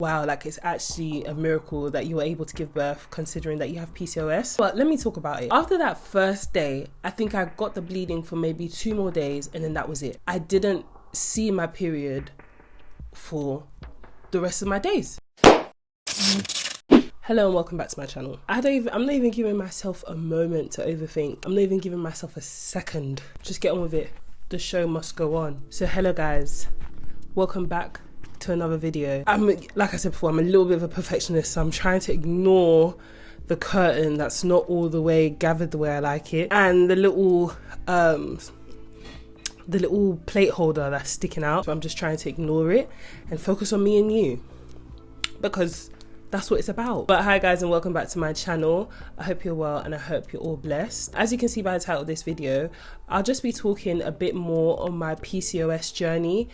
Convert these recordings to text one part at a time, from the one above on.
wow, like it's actually a miracle that you were able to give birth considering that you have PCOS. But let me talk about it. After that first day, I think I got the bleeding for maybe 2 more days and then that was it. I didn't see my period for the rest of my days. Hello and welcome back to my channel. I'm not even giving myself a moment to overthink. I'm not even giving myself a second. Just get on with it. The show must go on. So hello guys, welcome back to another video. Like I said before, I'm a little bit of a perfectionist, so I'm trying to ignore the curtain that's not all the way gathered the way I like it, and the little plate holder that's sticking out. So I'm just trying to ignore it and focus on me and you, because that's what it's about. But hi guys and welcome back to my channel. I hope you're well and I hope you're all blessed. As you can see by the title of this video, I'll just be talking a bit more on my PCOS journey.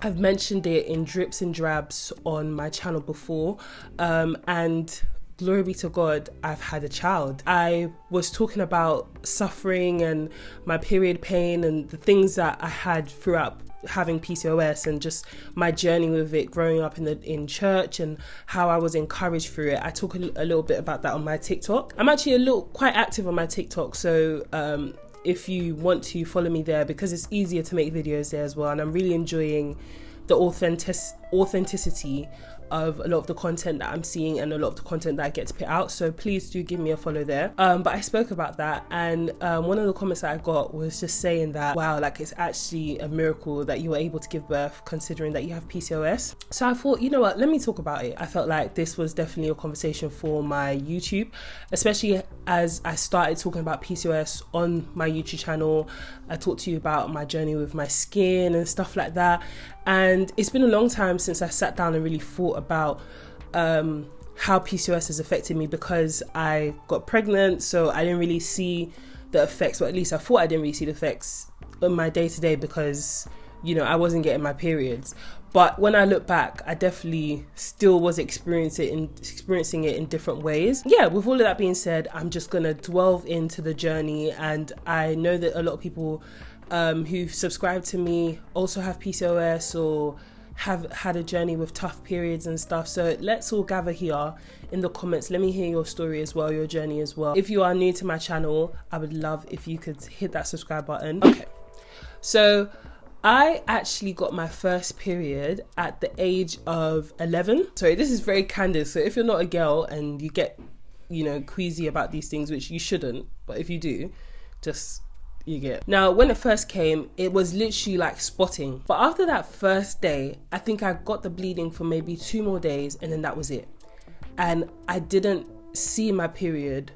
I've mentioned it in drips and drabs on my channel before, and glory be to God, I've had a child. I was talking about suffering and my period pain and the things that I had throughout having PCOS and just my journey with it growing up in church and how I was encouraged through it. I talk a little bit about that on my TikTok. I'm actually quite active on my TikTok, so if you want to follow me there, because it's easier to make videos there as well, and I'm really enjoying the authenticity of a lot of the content that I'm seeing and a lot of the content that I get to put out, so please do give me a follow there. But I spoke about that, and one of the comments that I got was just saying that, wow, like it's actually a miracle that you were able to give birth considering that you have PCOS. So I thought, you know what, let me talk about it. I felt like this was definitely a conversation for my YouTube, especially as I started talking about PCOS on my YouTube channel. I talked to you about my journey with my skin and stuff like that, and it's been a long time since I sat down and really thought about how PCOS has affected me, because I got pregnant, so I didn't really see the effects, or at least I thought I didn't really see the effects on my day-to-day because, you know, I wasn't getting my periods. But when I look back, I definitely still was experiencing it in different ways. Yeah, with all of that being said, I'm just gonna delve into the journey, and I know that a lot of people who've subscribed to me also have PCOS or have had a journey with tough periods and stuff. So let's all gather here in the comments. Let me hear your story as well, your journey as well. If you are new to my channel, I would love if you could hit that subscribe button. Okay, so I actually got my first period at the age of 11. Sorry, this is very candid, so if you're not a girl and you get, you know, queasy about these things, which you shouldn't, but if you do, just you get. Now, when it first came, it was literally like spotting. But after that first day, I think I got the bleeding for maybe 2 more days and then that was it. And I didn't see my period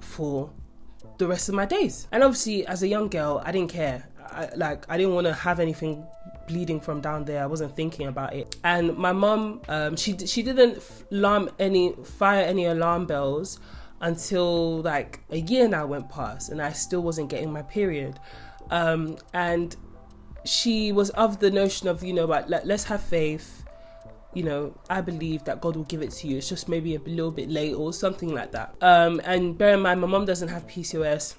for the rest of my days. And obviously, as a young girl, I didn't care. I didn't want to have anything bleeding from down there. I wasn't thinking about it. And my mum, she didn't fire any alarm bells until like a year now went past and I still wasn't getting my period. And she was of the notion of, you know, like, let's have faith. You know, I believe that God will give it to you. It's just maybe a little bit late or something like that. And bear in mind, my mum doesn't have PCOS.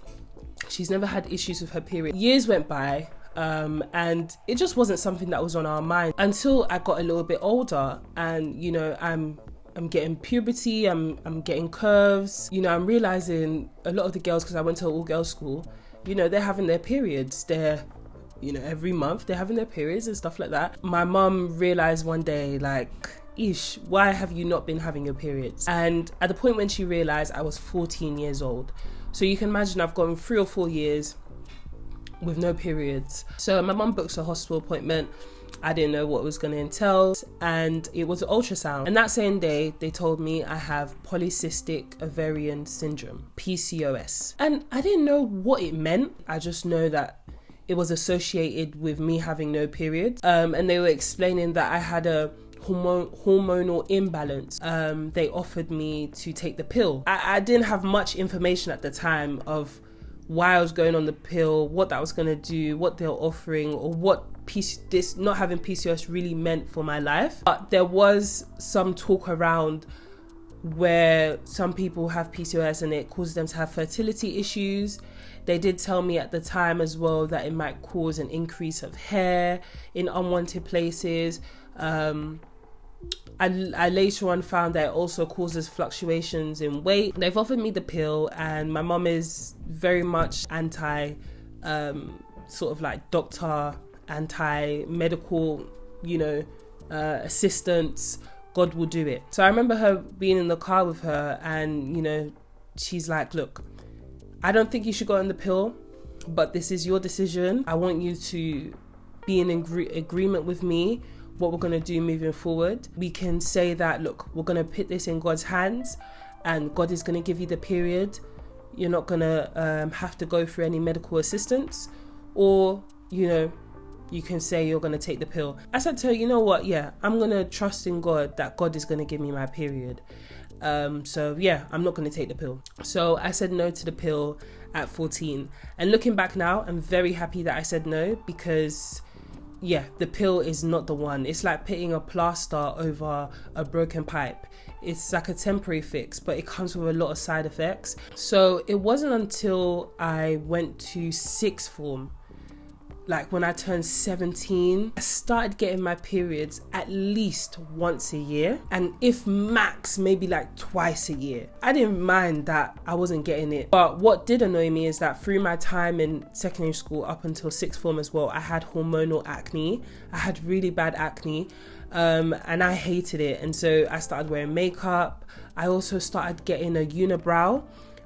She's never had issues with her period. Years went by, and it just wasn't something that was on our mind until I got a little bit older, and, you know, I'm getting puberty, I'm getting curves, you know, I'm realizing a lot of the girls, because I went to an all-girls school, you know, they're having their periods. They're, you know, every month they're having their periods and stuff like that. My mum realized one day, like, Ish, why have you not been having your periods? And at the point when she realized, I was 14 years old. So you can imagine I've gone 3 or 4 years with no periods. So my mum books a hospital appointment. I didn't know what it was going to entail, and it was an ultrasound. And that same day, they told me I have Polycystic Ovarian Syndrome, PCOS. And I didn't know what it meant. I just know that it was associated with me having no periods. And they were explaining that I had a hormonal imbalance. They offered me to take the pill. I didn't have much information at the time of why I was going on the pill, what that was going to do, what they were offering, or what this not having PCOS really meant for my life. But there was some talk around where some people have PCOS and it causes them to have fertility issues. They did tell me at the time as well that it might cause an increase of hair in unwanted places. I later on found that it also causes fluctuations in weight. They've offered me the pill, and my mom is very much anti sort of like doctor, anti-medical, assistance. God will do it. So I remember her being in the car with her, and she's like, look, I don't think you should go on the pill, but this is your decision. I want you to be in agreement with me what we're going to do moving forward. We can say that, look, we're going to put this in God's hands, and God is going to give you the period. You're not going to have to go through any medical assistance, or you can say you're going to take the pill. I said to her, you know what, yeah, I'm going to trust in God that God is going to give me my period. So yeah, I'm not going to take the pill. So I said no to the pill at 14. And looking back now, I'm very happy that I said no, because yeah, the pill is not the one. It's like putting a plaster over a broken pipe. It's like a temporary fix, but it comes with a lot of side effects. So it wasn't until I went to sixth form, like when I turned 17, I started getting my periods at least once a year, and if max, maybe like twice a year. I didn't mind that I wasn't getting it, but what did annoy me is that through my time in secondary school up until sixth form as well, I had hormonal acne. I had really bad acne, and I hated it, and so I started wearing makeup. I also started getting a unibrow.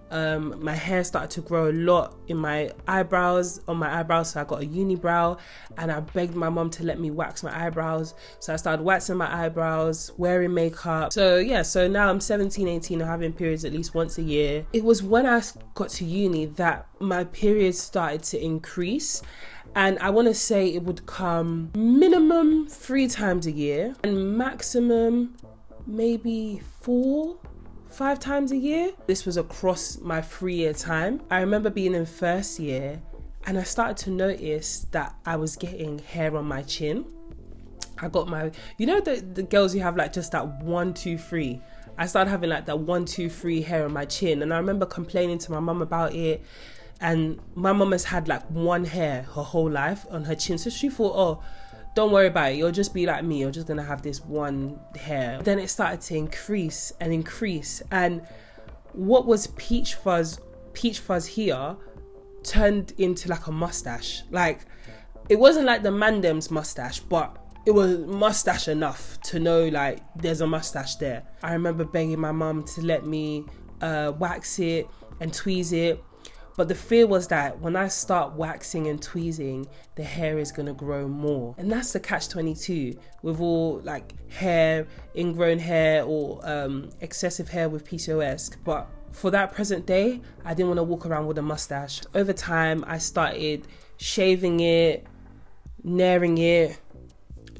My hair started to grow a lot on my eyebrows, so I got a unibrow, and I begged my mom to let me wax my eyebrows. So I started waxing my eyebrows, wearing makeup. So yeah, so now I'm 17, 18, I'm having periods at least once a year. It was when I got to uni that my periods started to increase, and I want to say it would come minimum 3 times a year and maximum maybe 4-5 times a year. This was across my 3-year time. I remember being in first year, and I started to notice that I was getting hair on my chin. I got my, the girls who have like just that 1, 2, 3. I started having like that 1, 2, 3 hair on my chin, and I remember complaining to my mum about it. And my mum has had like one hair her whole life on her chin, so she thought, oh, don't worry about it, you'll just be like me, you're just gonna have this one hair. Then it started to increase, and what was peach fuzz here turned into like a mustache. Like, it wasn't like the Mandem's mustache, but it was mustache enough to know like there's a mustache there. I remember begging my mum to let me wax it and tweeze it. But the fear was that when I start waxing and tweezing, the hair is going to grow more. And that's the catch-22 with all like hair, ingrown hair, or excessive hair with PCOS. But for that present day, I didn't want to walk around with a mustache. Over time, I started shaving it, nairing it,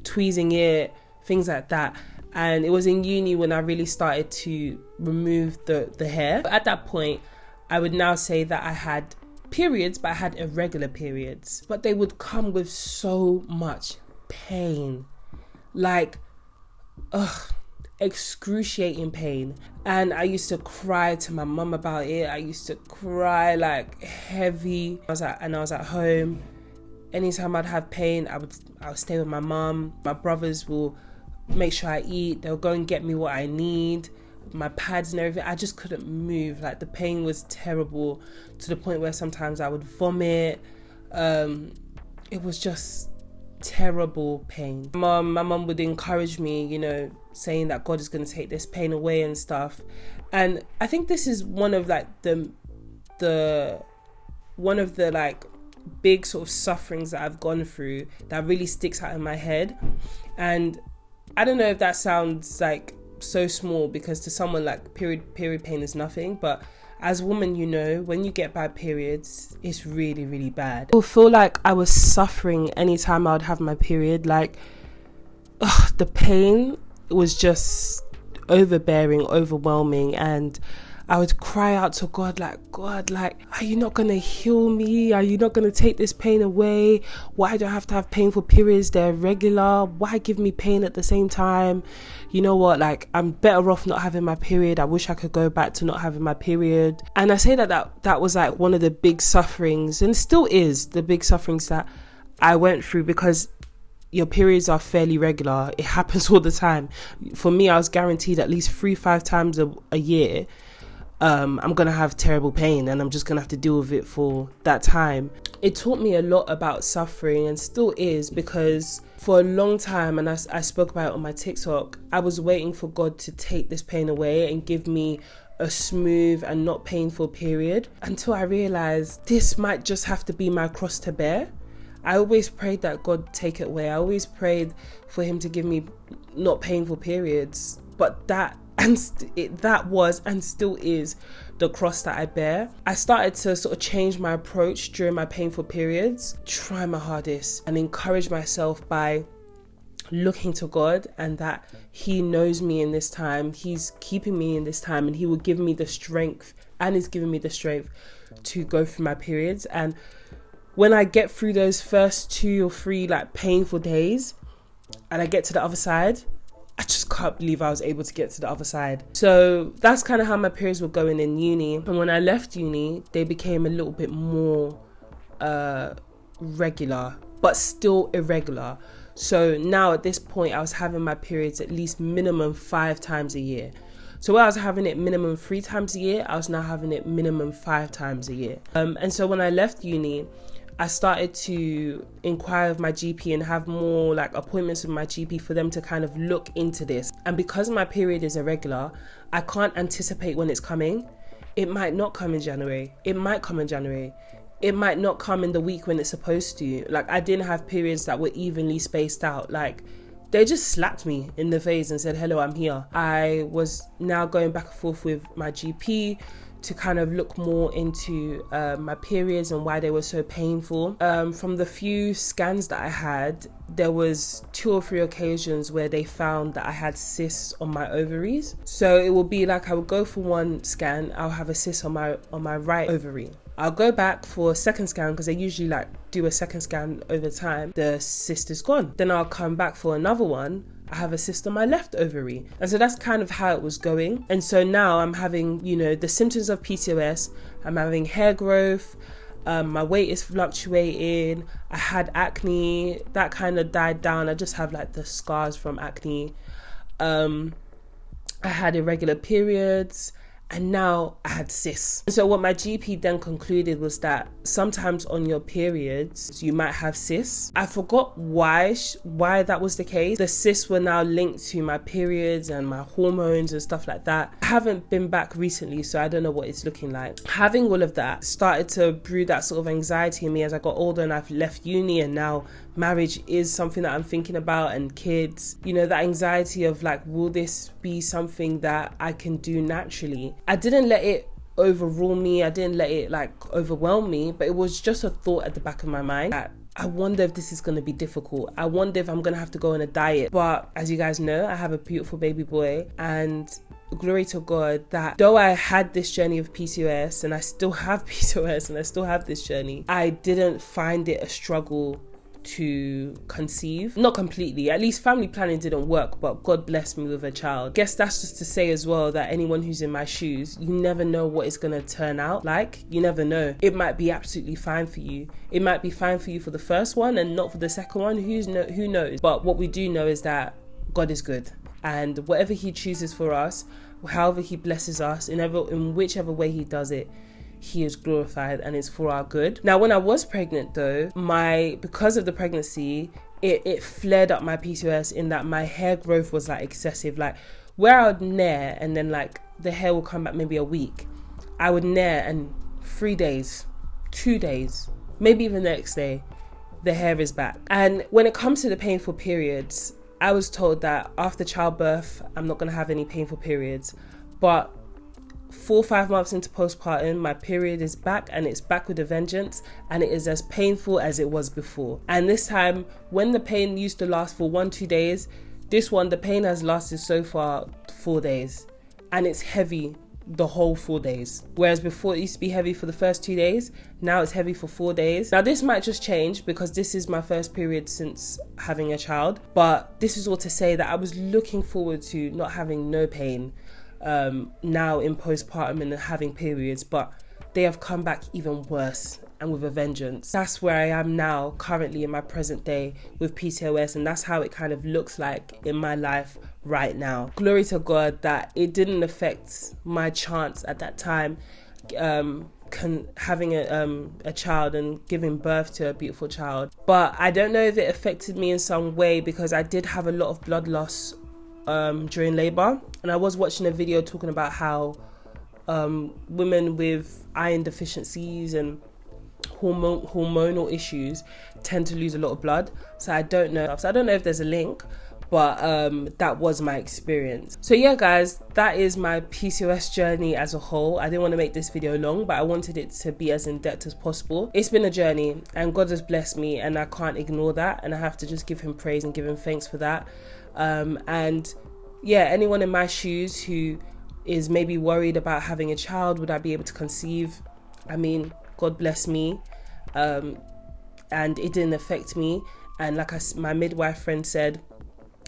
tweezing it, things like that. And it was in uni when I really started to remove the hair. But at that point, I would now say that I had periods, but I had irregular periods. But they would come with so much pain. Like, excruciating pain. And I used to cry to my mum about it. I used to cry like heavy. I was at home. Anytime I'd have pain, I would stay with my mum. My brothers will make sure I eat. They'll go and get me what I need. My pads and everything. I just couldn't move. Like, the pain was terrible, to the point where sometimes I would vomit. It was just terrible pain. My mum would encourage me, saying that God is going to take this pain away and stuff. And I think this is one of like the like big sort of sufferings that I've gone through that really sticks out in my head. And I don't know if that sounds like so small, because to someone like period pain is nothing, but as a woman, when you get bad periods, it's really, really bad. I feel like I was suffering anytime I would have my period. Like, the pain was just overbearing, overwhelming, and I would cry out to God, God, are you not going to heal me? Are you not going to take this pain away? Why do I have to have painful periods? They're regular. Why give me pain at the same time? You know what? Like, I'm better off not having my period. I wish I could go back to not having my period. And I say that was like one of the big sufferings, and still is the big sufferings that I went through, because your periods are fairly regular, it happens all the time. For me, I was guaranteed at least 3-5 times a year, I'm gonna have terrible pain, and I'm just gonna have to deal with it for that time. It taught me a lot about suffering, and still is, because for a long time, and I spoke about it on my TikTok, I was waiting for God to take this pain away and give me a smooth and not painful period, until I realized this might just have to be my cross to bear. I always prayed that God take it away. I always prayed for him to give me not painful periods, but that was and still is the cross that I bear. I started to sort of change my approach during my painful periods, try my hardest and encourage myself by looking to God, and that he knows me in this time, he's keeping me in this time, and he will give me the strength, and is giving me the strength to go through my periods. And when I get through those first 2 or 3 like painful days and I get to the other side, I just can't believe I was able to get to the other side. So that's kind of how my periods were going in uni. And when I left uni, they became a little bit more regular, but still irregular. So now at this point, I was having my periods at least minimum 5 times a year. So where I was having it minimum 3 times a year, I was now having it minimum 5 times a year. And so when I left uni, I started to inquire with my GP and have more like appointments with my GP for them to kind of look into this. And because my period is irregular, I can't anticipate when it's coming. It might not come in January. It might come in January. It might not come in the week when it's supposed to. Like, I didn't have periods that were evenly spaced out. Like, they just slapped me in the face and said, hello, I'm here. I was now going back and forth with my GP to kind of look more into my periods and why they were so painful. From the few scans that I had, there was 2 or 3 occasions where they found that I had cysts on my ovaries. So it will be like I would go for one scan, I'll have a cyst on my right ovary. I'll go back for a second scan, because they usually like do a second scan over time. The cyst is gone. Then I'll come back for another one. I have a cyst on my left ovary. And so that's kind of how it was going. And so now I'm having, the symptoms of PCOS. I'm having hair growth. My weight is fluctuating. I had acne. That kind of died down. I just have like the scars from acne. I had irregular periods. And now I had cysts. So what my GP then concluded was that sometimes on your periods, you might have cysts. I forgot why that was the case. The cysts were now linked to my periods and my hormones and stuff like that. I haven't been back recently, so I don't know what it's looking like. Having all of that started to brew that sort of anxiety in me as I got older and I've left uni, and now marriage is something that I'm thinking about, and kids. That anxiety of like, will this be something that I can do naturally? I didn't let it overrule me. I didn't let it like overwhelm me, but it was just a thought at the back of my mind that I wonder if this is going to be difficult. I wonder if I'm going to have to go on a diet. But as you guys know, I have a beautiful baby boy, and glory to God that though I had this journey of PCOS, and I still have PCOS, and I still have this journey, I didn't find it a struggle to conceive. Not completely, at least family planning didn't work, but God blessed me with a child. Guess that's just to say as well that anyone who's in my shoes, you never know what it's gonna turn out like. You never know. It might be absolutely fine for you. It might be fine for you for the first one and not for the second one. Who knows? But what we do know is that God is good, and whatever he chooses for us, however he blesses us, in whichever way he does it, he is glorified and it's for our good. Now, when I was pregnant though, because of the pregnancy, it flared up my PCOS in that my hair growth was like excessive. Like, where I would nair and then like the hair will come back maybe a week, I would nair and 3 days, 2 days, maybe even the next day, the hair is back. And when it comes to the painful periods, I was told that after childbirth, I'm not going to have any painful periods. But 4 or 5 months into postpartum, my period is back, and it's back with a vengeance, and it is as painful as it was before. And this time, when the pain used to last for 1-2 days, this one, the pain has lasted so far 4 days, and it's heavy the whole 4 days. Whereas before it used to be heavy for the first 2 days, now it's heavy for 4 days. Now this might just change because this is my first period since having a child, but this is all to say that I was looking forward to not having no pain now in postpartum and having periods, but they have come back even worse and with a vengeance. That's where I am now, currently in my present day with PCOS, and that's how it kind of looks like in my life right now. Glory to God that it didn't affect my chance at that time having a child and giving birth to a beautiful child. But I don't know if it affected me in some way, because I did have a lot of blood loss during labor, and I was watching a video talking about how women with iron deficiencies and hormonal issues tend to lose a lot of blood. So I don't know if there's a link, but that was my experience. So yeah guys, that is my PCOS journey as a whole. I didn't want to make this video long, but I wanted it to be as in-depth as possible. It's been a journey, and God has blessed me, and I can't ignore that, and I have to just give him praise and give him thanks for that. And yeah, anyone in my shoes who is maybe worried about having a child, would I be able to conceive? I mean, God bless me, and it didn't affect me. And like my midwife friend said,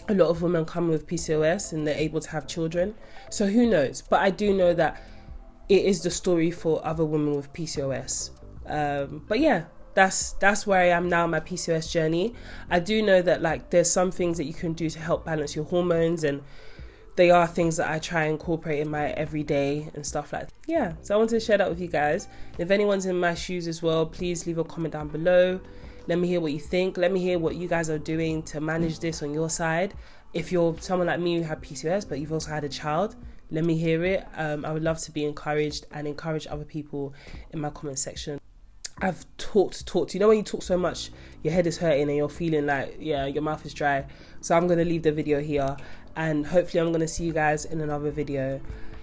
a lot of women come with PCOS and they're able to have children. So who knows? But I do know that it is the story for other women with PCOS. But yeah, that's where I am now in my PCOS journey. I do know that like there's some things that you can do to help balance your hormones, and they are things that I try and incorporate in my everyday and stuff like that. Yeah, so I wanted to share that with you guys. If anyone's in my shoes as well, please leave a comment down below. Let me hear what you think. Let me hear what you guys are doing to manage this on your side. If you're someone like me who had PCOS, but you've also had a child, let me hear it. I would love to be encouraged and encourage other people in my comment section. I've talked. You know when you talk so much, your head is hurting and you're feeling like, yeah, your mouth is dry. So I'm going to leave the video here, and hopefully I'm going to see you guys in another video.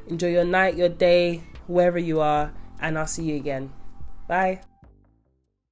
Enjoy your night, your day, wherever you are, and I'll see you again. Bye.